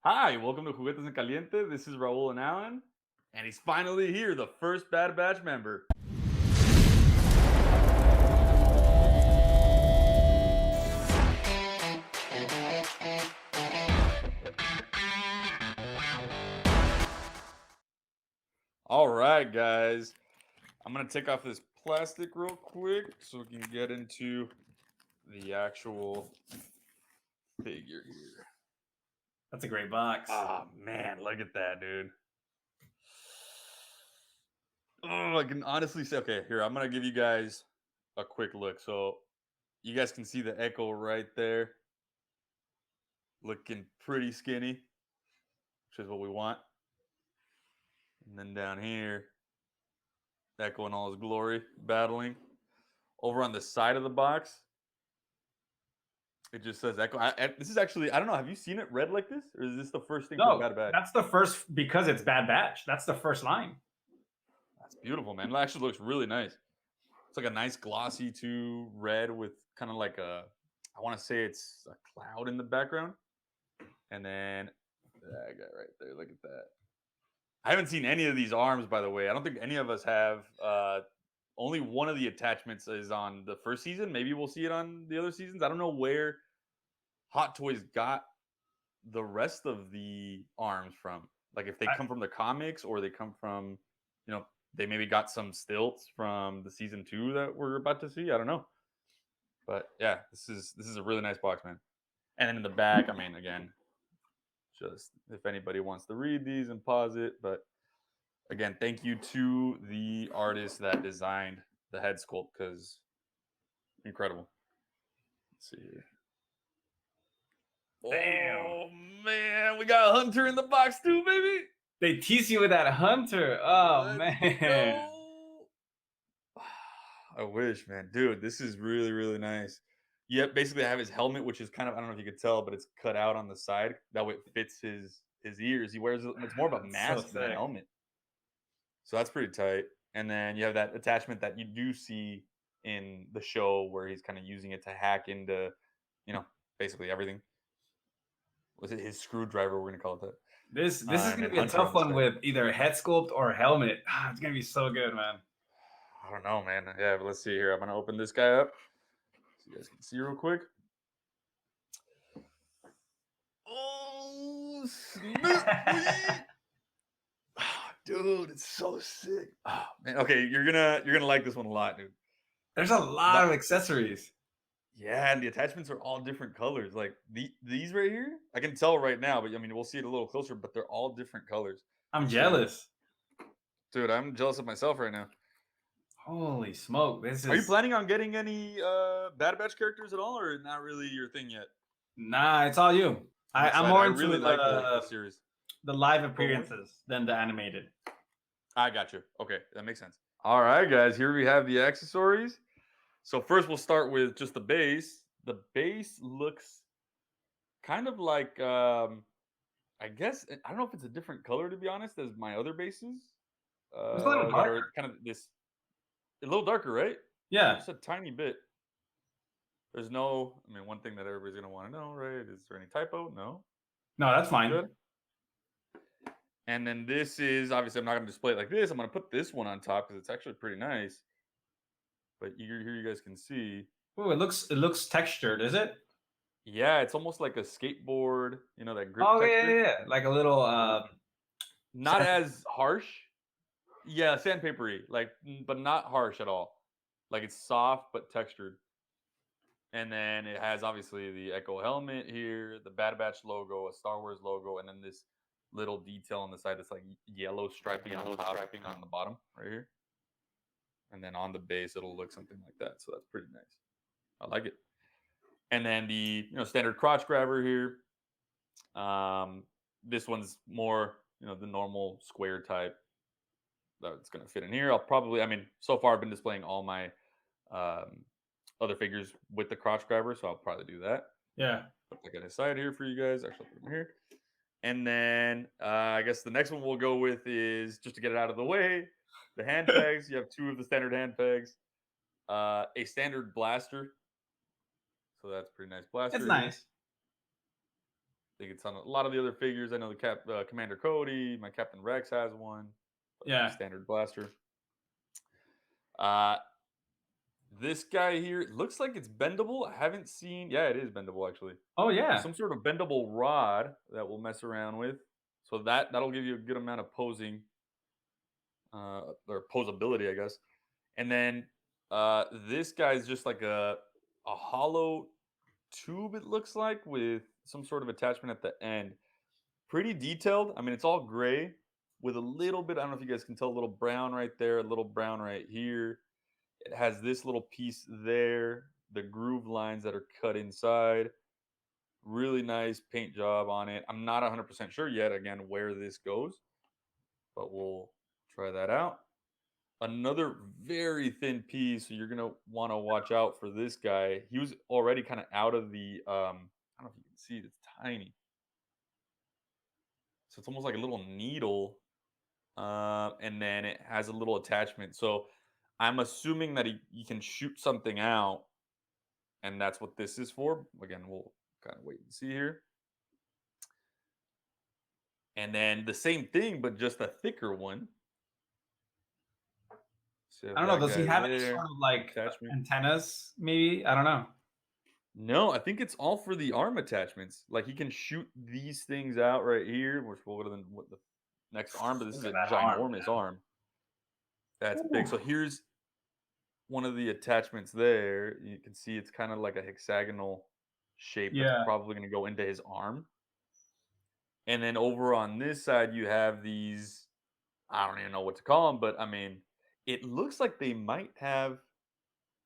Hi, welcome to Juguetes en Caliente. This is Raul and Alan, and he's finally here, the first Bad Batch member. All right, guys. I'm going to take off this plastic real quick so we can get into the actual figure here. That's a great box. Oh, man, look at that, dude. Oh, I can honestly say, okay, here, I'm going to give you guys a quick look. So you guys can see the Echo right there. Looking pretty skinny, which is what we want. And then down here, Echo in all his glory, battling. Over on the side of the box, it just says Echo. This is actually, I don't know, have you seen it read like this? Or is this the first thing for No, Bad Batch? that's the first, because it's Bad Batch. That's the first line. That's beautiful, man. It actually looks really nice. It's like a nice glossy too red with kind of like a, I want to say it's a cloud in the background. And then that guy right there, look at that. I haven't seen any of these arms, by the way. I don't think any of us have. Only one of the attachments is on the first season. Maybe we'll see it on the other seasons. I don't know where Hot Toys got the rest of the arms from. Like if they come from the comics or they come from, they maybe got some stilts from the season 2 that we're about to see. I don't know. But yeah, this is a really nice box, man. And then in the back, I mean, again, just if anybody wants to read these and pause it, but again, thank you to the artist that designed the head sculpt because incredible. Let's see here. Damn. Oh man, we got a Hunter in the box too, baby. They tease you with that Hunter. Oh, Let's man. go. I wish, man. Dude, this is really, really nice. Yep, basically I have his helmet, which is kind of, I don't know if you could tell, but it's cut out on the side. That way it fits his ears. He wears it's more of a That's mask so than a sick. helmet. So that's pretty tight. And then you have that attachment that you do see in the show where he's kind of using it to hack into, basically everything. Was it his screwdriver? We're gonna call it that. This is And going to then be a Hunter on tough the one side. with either head sculpt or helmet. It's going to be so good, man. I don't know, man. Yeah, but let's see here. I'm gonna open this guy up so you guys can see real quick. Oh snap! Dude, it's so sick. Oh, man. Okay, you're gonna like this one a lot, dude. There's a lot of accessories. Yeah, and the attachments are all different colors. Like these right here, I can tell right now, but I mean, we'll see it a little closer. But they're all different colors. I'm So, jealous. dude. I'm jealous of myself right now. Holy smoke. This Are you is. planning on getting any Bad Batch characters at all, or not really your thing yet? Nah, it's all you. I'm I'm excited. more I into really like the series. the live appearances than the animated. I got you. Okay, that makes sense. All right, guys. Here we have the accessories. So first, we'll start with just the base. The base looks kind of like, I guess, I don't know if it's a different color to be honest, as my other bases It's a little that darker. are kind of this a little darker, right? Yeah. Just a tiny bit. There's no, I mean, one thing that everybody's gonna want to know, right? Is there any typo? No. No, that's fine. Good. And then this is obviously I'm not gonna display it like this. I'm gonna put this one on top because it's actually pretty nice. But here you guys can see. Oh, it looks textured, is it? Yeah, it's almost like a skateboard, that grip Oh texture. yeah. Like a little Not as harsh. Yeah, sandpapery, but not harsh at all. Like it's soft but textured. And then it has obviously the Echo helmet here, the Bad Batch logo, a Star Wars logo, and then this little detail on the side that's like yellow striping on the bottom right here. And then on the base, it'll look something like that. So that's pretty nice. I like it. And then the standard crotch grabber here. This one's more the normal square type that's going to fit in here. So far I've been displaying all my other figures with the crotch grabber, so I'll probably do that. Yeah. Put that guy aside here for you guys. Actually, I'll put him here. And then I guess the next one we'll go with is, just to get it out of the way, the hand pegs. You have 2 of the standard hand pegs. A standard blaster. So that's a pretty nice blaster. It's nice. think it's on a lot of the other figures. I know the Commander Cody, my Captain Rex has one. Pretty Yeah. standard blaster. Uh, this guy here it looks like it's bendable. I haven't seen. Yeah, it is bendable actually. Oh There's yeah. some sort of bendable rod that we'll mess around with. So that'll give you a good amount of posing or posability, I guess. And then this guy's just like a hollow tube. It looks like with some sort of attachment at the end. Pretty detailed. I mean, it's all gray with a little bit. I don't know if you guys can tell a little brown right there, a little brown right here. It has this little piece there, the groove lines that are cut inside. Really nice paint job on it. I'm not 100% sure yet, again, where this goes, but we'll try that out. Another very thin piece, so you're gonna want to watch out for this guy. He was already kind of out of the I don't know if you can see it, it's tiny. So it's almost like a little needle. And then it has a little attachment. So I'm assuming that he can shoot something out, and that's what this is for. Again, we'll kind of wait and see here. And then the same thing, but just a thicker one. So you I have don't know. that Does he guy have any sort there, of like attachment. antennas? Maybe I don't know. No, I think it's all for the arm attachments. Like he can shoot these things out right here, which will go to what the next arm, but this is Look at a that arm. ginormous arm. That's big. Ooh. So here's one of the attachments there. You can see it's kind of like a hexagonal shape that's Yeah. probably going to go into his arm. And then over on this side, you have these. I don't even know what to call them, but I mean, it looks like they might have,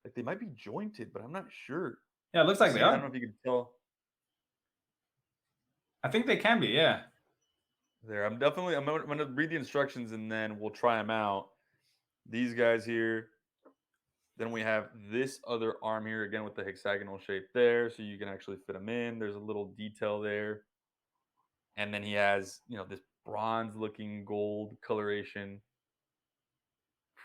like they might be jointed, but I'm not sure. Yeah. It looks You like they see, I don't are. know if you can tell I think they can be. Yeah. there. I'm gonna read the instructions and then we'll try them out. These guys here. Then we have this other arm here again with the hexagonal shape there, so you can actually fit them in. There's a little detail there, and then he has this bronze looking gold coloration.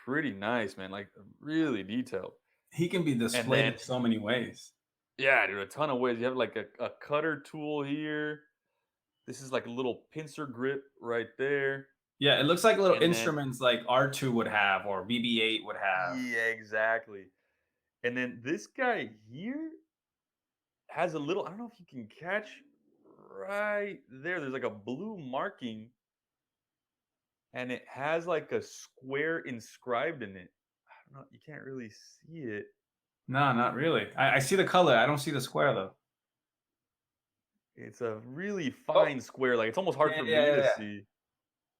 Pretty nice, man. Like really detailed. He can be And displayed then in so many ways. yeah, dude, a ton of ways. You have like a cutter tool here. This is like a little pincer grip right there. Yeah. It looks like little And then instruments like R2 would have or BB-8 would have. yeah, exactly. And then this guy here has a little, I don't know if you can catch right there. There's like a blue marking and it has like a square inscribed in it. I don't know, you can't really see it. No, not really. I see the color. I don't see the square though. It's a really Oh, fine square. Like it's almost hard yeah, for yeah, me yeah, to yeah. see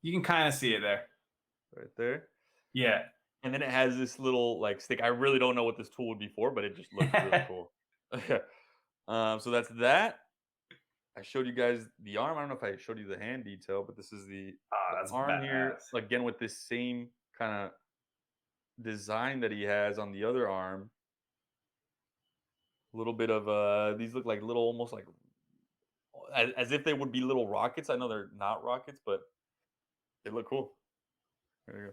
You can kind of see it there. right there. Yeah. And then it has this little like stick. I really don't know what this tool would be for, but it just looks really cool. So that's that. I showed you guys the arm. I don't know if I showed you the hand detail, but this is Oh, the that's arm here badass. again with this same kind of design that he has on the other arm. A little bit of these look like little, almost like as if they would be little rockets. I know they're not rockets, but they look cool. There you go.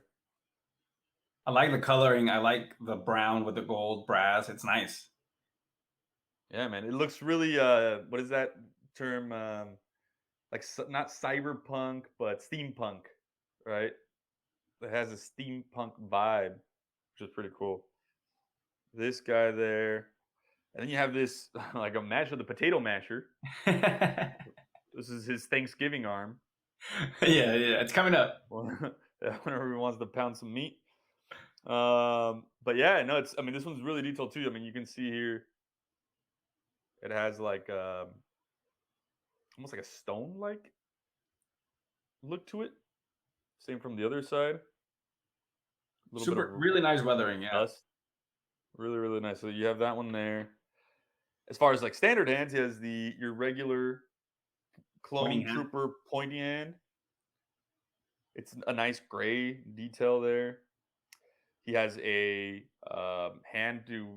I like the coloring. I like the brown with the gold brass. It's nice. Yeah, man, it looks really. What is that term? Like not cyberpunk, but steampunk, right? It has a steampunk vibe, which is pretty cool. This guy there, and then you have this like a masher, the potato masher. Yeah, This is his Thanksgiving arm. yeah. It's coming up. Whenever he wants to pound some meat. But yeah, no, it's. I mean, this one's really detailed too. I mean, you can see here it has like almost like a stone like look to it. Same from the other side. A little bit of Super, really nice weathering. Yeah. dust. Really, really nice. So you have that one there. As far as like standard hands, he has your regular Pointing clone hand. trooper pointy hand. It's a nice gray detail there. He has a hand to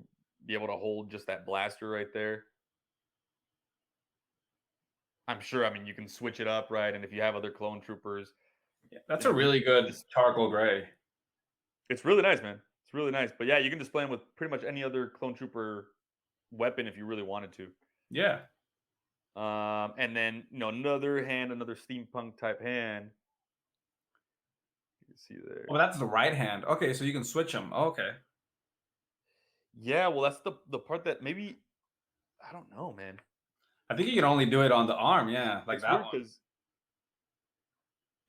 be able to hold just that blaster right there. I'm sure. I mean, you can switch it up, right? And if you have other clone troopers, Yeah, that's a really you can good just. charcoal gray. It's really nice, man. It's really nice. But yeah, you can display them with pretty much any other clone trooper weapon if you really wanted to. Yeah. And then another hand, another steampunk type hand. You can see Oh, there. that's the right hand. Okay, so you can switch them. Okay. Yeah, well, that's the part that maybe I don't know, man. I think you can only do it on the arm. Yeah, like It's that weird one. because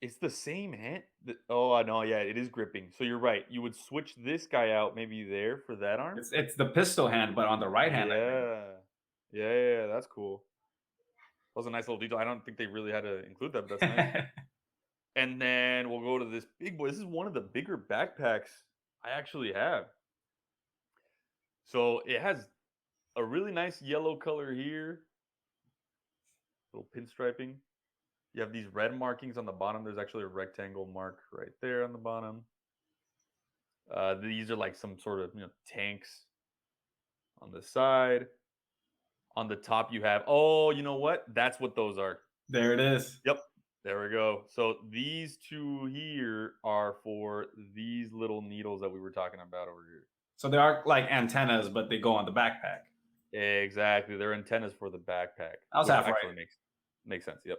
it's the same hand. Oh, I know. Yeah, it is gripping. So you're right. You would switch this guy out maybe there for that arm. It's the pistol hand, but on the right hand, I think. Yeah. Yeah, that's cool. That was a nice little detail. I don't think they really had to include that, but that's nice. And then we'll go to this big boy. This is one of the bigger backpacks I actually have. So it has a really nice yellow color here, little pinstriping. You have these red markings on the bottom. There's actually a rectangle mark right there on the bottom. These are like some sort of tanks on the side. On the top, you have you know what? That's what those are. There it is. Yep, there we go. So these two here are for these little needles that we were talking about over here. So they are like antennas, but they go on the backpack. Exactly, they're antennas for the backpack, I was which half right. actually makes sense. Yep.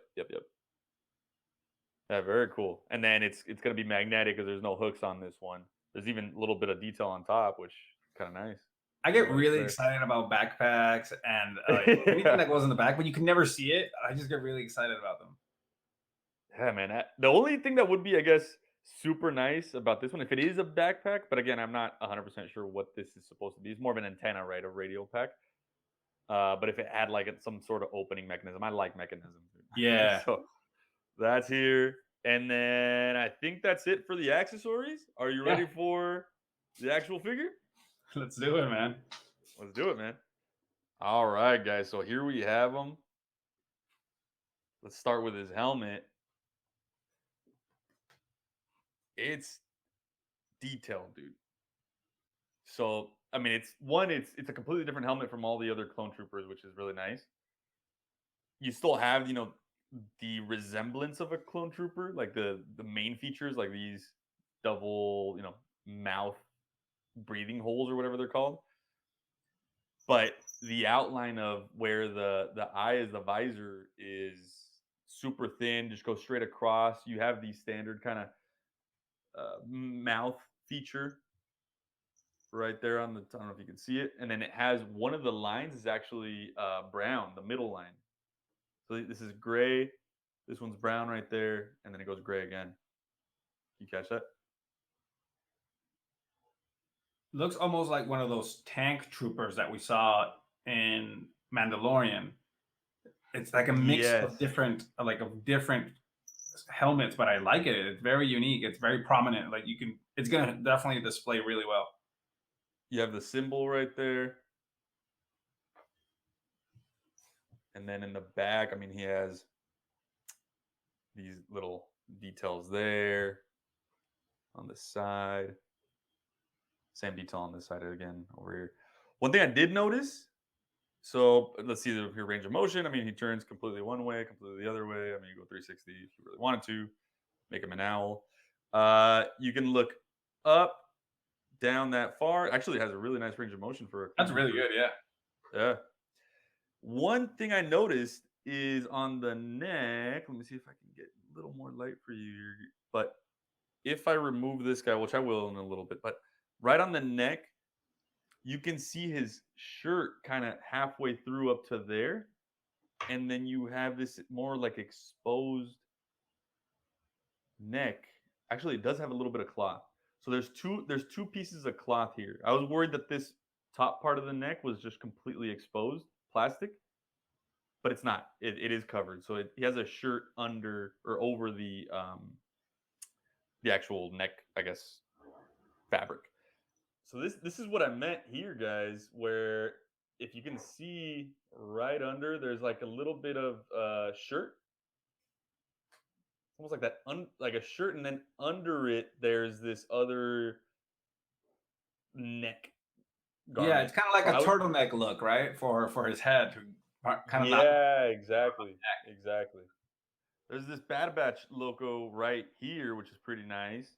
Yeah, very cool. And then it's gonna be magnetic because there's no hooks on this one. There's even a little bit of detail on top, which kind of nice. I No get hooks really there. excited about backpacks and anything Yeah. that goes in the back, but you can never see it. I just get really excited about them. Yeah, man. The only thing that would be, I guess, super nice about this one, if it is a backpack, but again, I'm not 100% sure what this is supposed to be. It's more of an antenna, right? A radio pack. But if it had like some sort of opening mechanism, I like mechanisms. Yeah. So that's here. And then I think that's it for the accessories. Are you Yeah. ready for the actual figure? Let's do it, man. Let's do it, man. All right, guys. So here we have him. Let's start with his helmet. It's detailed, dude. So I mean, it's a completely different helmet from all the other clone troopers, which is really nice. You still have the resemblance of a clone trooper, like the main features, like these double mouth breathing holes or whatever they're called. But the outline of where the eye is, the visor is super thin, just goes straight across. You have the standard kind of mouth feature right there on the. I don't know if you can see it, and then it has one of the lines is actually brown, the middle line. So this is gray. This one's brown right there, and then it goes gray again. You catch that? Looks almost like one of those tank troopers that we saw in Mandalorian. It's like a mix Yes. of different helmets, but I like it. It's very unique. It's very prominent. Like it's gonna definitely display really well. You have the symbol right there. And then in the back, I mean, he has these little details there on the side. Same detail on this side again over here. One thing I did notice, so let's see the range of motion. I mean, he turns completely one way, completely the other way. I mean, you go 360 if you really wanted to, make him an owl. You can look up, down that far. Actually, has a really nice range of motion for a That's clone really trooper. good. Yeah. Yeah. One thing I noticed is on the neck. Let me see if I can get a little more light for you. But if I remove this guy, which I will in a little bit, but right on the neck, you can see his shirt kind of halfway through up to there. And then you have this more like exposed neck. Actually, it does have a little bit of cloth. So there's two pieces of cloth here. I was worried that this top part of the neck was just completely exposed plastic, but it's not. It is covered. So he has a shirt under or over the actual neck, I guess, fabric. So this is what I meant here, guys, where if you can see right under, there's like a little bit of shirt, almost like that, like a shirt, and then under it there's this other neck Yeah, garment. it's kind of So like I a was, turtleneck look, right? For his head, kind of not. yeah, exactly. There's this Bad Batch logo right here, which is pretty nice.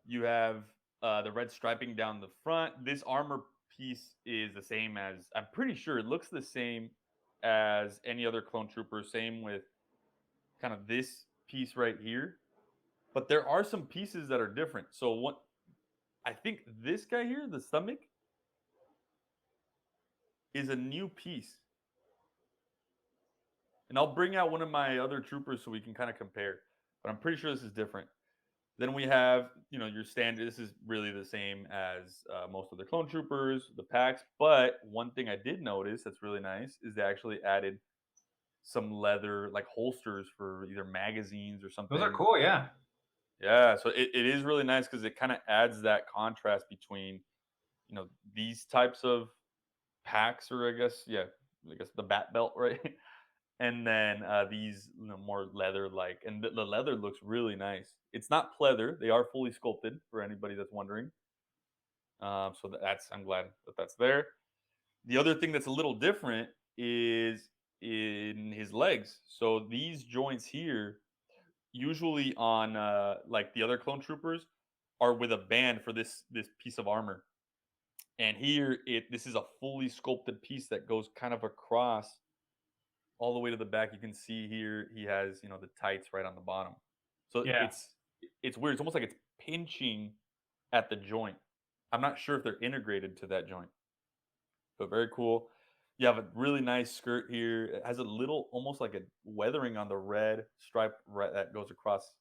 You have the red striping down the front. This armor piece is the same as, I'm pretty sure it looks the same as any other clone trooper. Same with kind of this piece right here. But there are some pieces that are different. So what I think this guy here, the stomach, is a new piece. And I'll bring out one of my other troopers so we can kind of compare. But I'm pretty sure this is different. Then we have, your standard. This is really the same as most of the clone troopers, the packs. But one thing I did notice that's really nice is they actually added some leather, like holsters for either magazines or Those are something. cool. Yeah. Yeah, so it is really nice because it kind of adds that contrast between, these types of packs, or I guess the bat belt, right? And then these more leather like, and the leather looks really nice. It's not pleather; they are fully sculpted for anybody that's wondering. So that's, I'm glad that that's there. The other thing that's a little different is in his legs. So these joints here, usually on like the other clone troopers, are with a band for this piece of armor. And here this is a fully sculpted piece that goes kind of across all the way to the back. You can see here he has, the tights right on the bottom. So Yeah. it's weird. It's almost like it's pinching at the joint. I'm not sure if they're integrated to that joint, but very cool. You have a really nice skirt here. It has a little, almost like a weathering on the red stripe right that goes across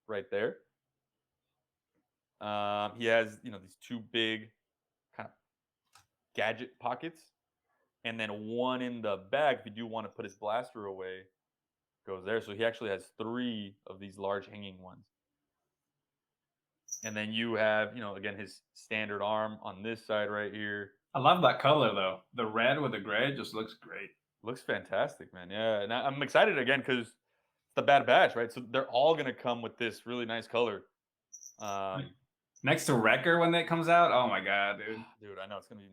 right there. He has, these two big kind of gadget pockets, and then one in the back if you do want to put his blaster away goes there. So he actually has three of these large hanging ones. And then you have, again, his standard arm on this side right here. I love that color though. The red with the gray just looks great. Looks fantastic, man. Yeah, and I'm excited again because it's the Bad Batch, right? So they're all gonna come with this really nice color. Next to Wrecker when that comes out, oh my god, dude. Dude, I know it's gonna be.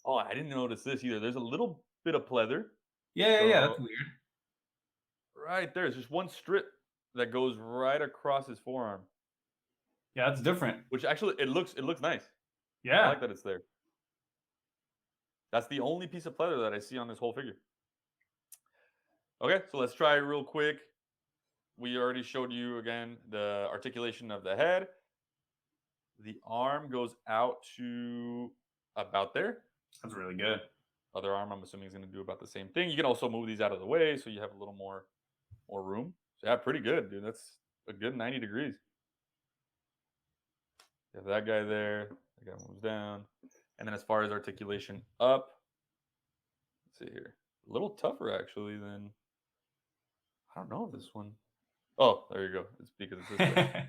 Oh, I didn't notice this either. There's a little bit of pleather. Yeah, that's So weird. right there's just one strip that goes right across his forearm, Yeah, that's different. which actually it looks nice. I Yeah. like that it's there. That's the only piece of pleather that I see on this whole figure. Okay, so let's try real quick. We already showed you again the articulation of the head. The arm goes out to about there. That's really good. Other arm, I'm assuming, is going to do about the same thing. You can also move these out of the way so you have a little more room. So yeah, pretty good, dude. That's a good 90 degrees. You have that guy there. That guy moves down. And then as far as articulation up, let's see here. A little tougher actually than, I don't know this one. Oh, there you go. It's because it's this way.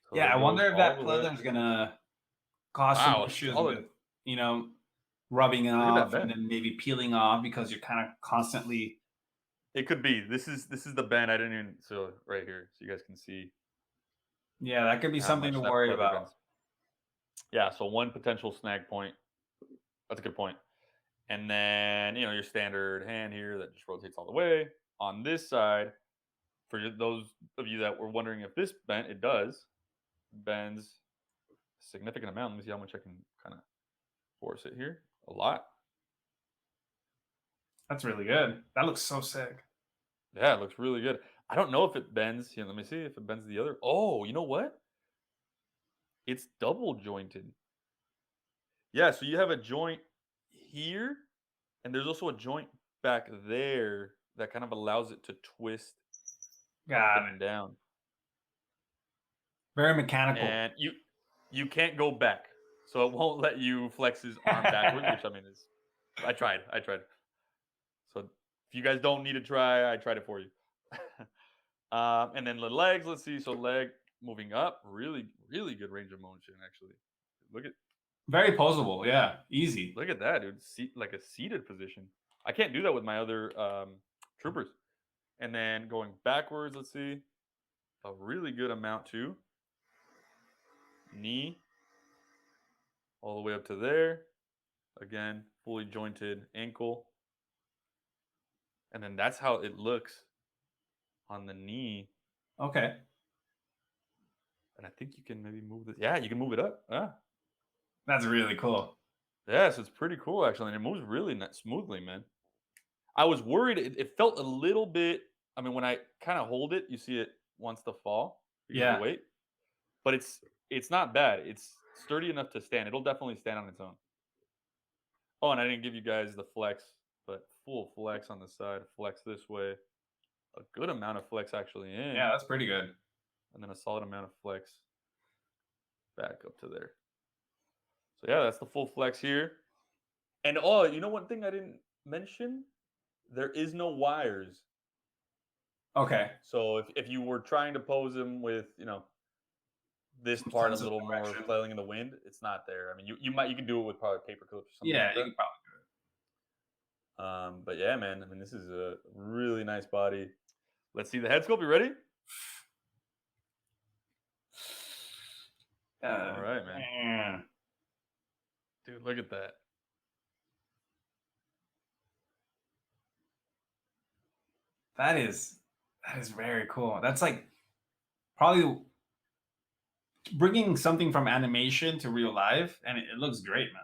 So Yeah, it I wonder goes if all that the way. pleather is gonna cause some Wow, issues solid. with, rubbing it Look at that off and bend. then maybe peeling off because you're kind of constantly. It could be. This is the bend. I didn't even, so right here, so you guys can see Yeah, that could be how something much to that worry pleather about. bends. Yeah, so one potential snag point. That's a good point. And then, your standard hand here that just rotates all the way. On this side, for those of you that were wondering if this bent, it does. Bends a significant amount. Let me see how much I can kind of force it here. A lot. That's really good. That looks so sick. Yeah, it looks really good. I don't know if it bends. Here, let me see if it bends the other. Oh, you know what? It's double jointed. Yeah, so you have a joint here, and there's also a joint back there that kind of allows it to twist up Got and it. down. Very mechanical. And you can't go back. So it won't let you flex his arm backwards, which I mean is I tried. I tried. So if you guys don't need to try, I tried it for you. And then the legs, let's see. So leg moving up, really, really good range of motion, actually. Look at Very posable. Yeah, easy. Look at that, dude. Like a seated position. I can't do that with my other troopers. And then going backwards, let's see. A really good amount too. Knee all the way up to there. Again, fully jointed ankle. And then that's how it looks on the knee. Okay. And I think you can maybe move this. Yeah, you can move it up. Ah, That's really cool. Yeah, so it's pretty cool actually, and it moves really smoothly, man. I was worried it felt a little bit. I mean, when I kind of hold it, you see it wants to fall because of the Yeah. weight, but it's not bad. It's sturdy enough to stand. It'll definitely stand on its own. Oh, and I didn't give you guys the flex, but full flex on the side, flex this way, a good amount of flex actually Yeah, in, that's pretty good. and then a solid amount of flex back up to there. So yeah, that's the full flex here. And oh, you know one thing I didn't mention? There is no wires. Okay. So if you were trying to pose him with, this Some part a sense of little more direction. flailing in the wind, it's not there. I mean, you can do it with probably paper clips or something Yeah, like you that. can probably do But yeah, man, I mean, this is a really nice body. Let's see the head sculpt. You ready? it. All right, man. Man. Dude, look at that. That is very cool. That's like probably bringing something from animation to real life, and it looks great, man.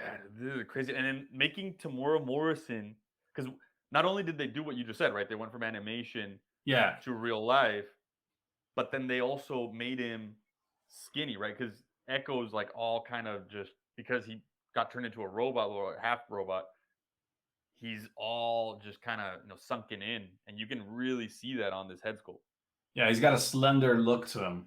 Yeah, this is crazy. And then making Tamora Morrison, because not only did they do what you just said, right? They went from animation Yeah, to real life, but then they also made him skinny, right? Because Echo's like all kind of just because he got turned into a robot or a half robot, he's all just kind of sunken in, and you can really see that on this head sculpt. yeah, he's got a slender look to him.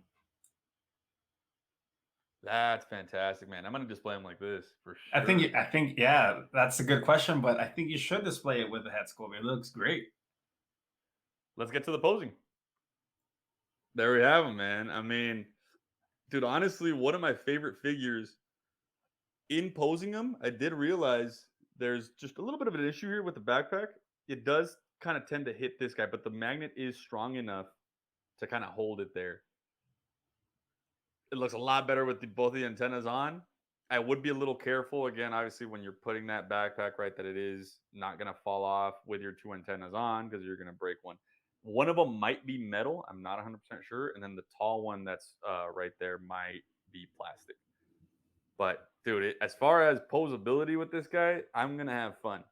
That's fantastic, man. I'm gonna display him like this for I think, sure. yeah, that's a good question, but I think you should display it with the head sculpt. It looks great. Let's get to the posing. There we have him, man. I mean, dude, honestly, one of my favorite figures in posing him. I did realize there's just a little bit of an issue here with the backpack. It does kind of tend to hit this guy, but the magnet is strong enough to kind of hold it there. It looks a lot better with both the antennas on. I would be a little careful again, obviously, when you're putting that backpack right, that it is not going to fall off with your two antennas on because you're going to break one. One of them might be metal. I'm not 100% sure. And then the tall one that's right there might be plastic. But dude, as far as posability with this guy, I'm gonna have fun.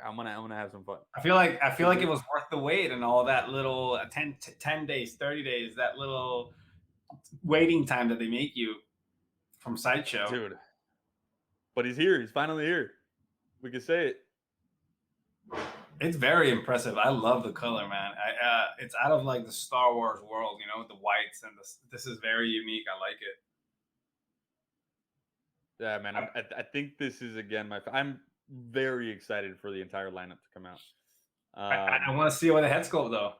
I'm gonna have some fun. I feel like it was worth the wait and all that little 10 days, 30 days, that little waiting time that they make you from Sideshow. Dude. But he's here. He's finally here. We can say it. It's very impressive. I love the color, man. It's out of like the Star Wars world, with the whites and this is very unique. I like it. Yeah, man. I think this is again I'm very excited for the entire lineup to come out. I want to see it with a head sculpt though.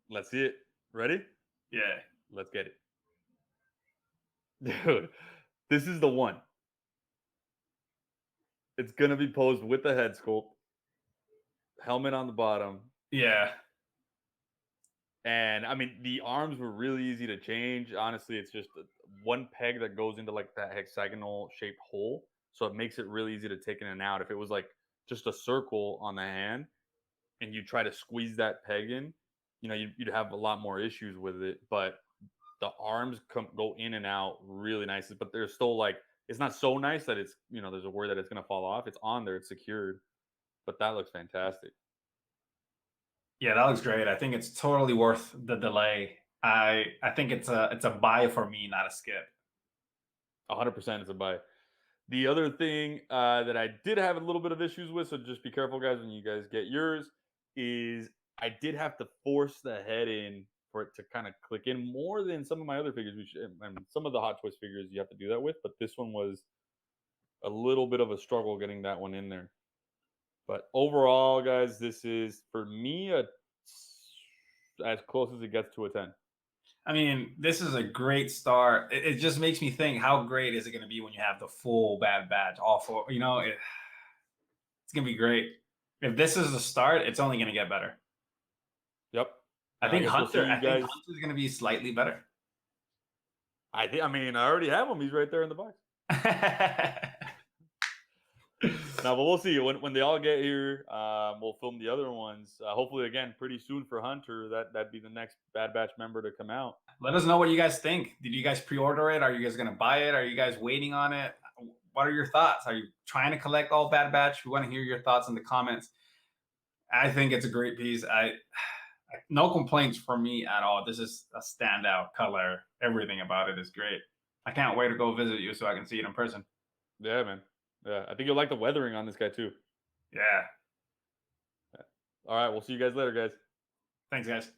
Let's see it. Ready? Yeah. Let's get it. Dude, this is the one. It's gonna be posed with the head sculpt, helmet on the bottom. Yeah. And I mean, the arms were really easy to change. Honestly, it's just one peg that goes into like that hexagonal shaped hole. So it makes it really easy to take in and out. If it was like just a circle on the hand and you try to squeeze that peg in, you'd have a lot more issues with it. But the arms go in and out really nicely. But they're still like, it's not so nice that it's, there's a word that it's going to fall off. It's on there, it's secured. But that looks fantastic. Yeah, that looks great. I think it's totally worth the delay. I think it's a buy for me, not a skip. 100% it's a buy. The other thing that I did have a little bit of issues with, so just be careful, guys, when you guys get yours, is I did have to force the head in for it to kind of click in more than some of my other figures. And some of the Hot Toys figures you have to do that with, but this one was a little bit of a struggle getting that one in there. But overall, guys, this is for me as close as it gets to a 10. I mean, this is a great start. It just makes me think, how great is it going to be when you have the full Bad Batch, all four? It's going to be great. If this is the start, it's only going to get better. Yep. I And I think guess we'll see Hunter. you I think guys. Hunter's going to be slightly better. I mean, I already have him. He's right there in the box. No, but we'll see when they all get here. We'll film the other ones. Hopefully, again, pretty soon for Hunter. That'd be the next Bad Batch member to come out. Let us know what you guys think. Did you guys pre-order it? Are you guys gonna buy it? Are you guys waiting on it? What are your thoughts? Are you trying to collect all Bad Batch? We want to hear your thoughts in the comments. I think it's a great piece. No complaints from me at all. This is a standout color. Everything about it is great. I can't wait to go visit you so I can see it in person. Yeah, man. Yeah, I think you'll like the weathering on this guy too. Yeah. All right, we'll see you guys later, guys. Thanks, guys.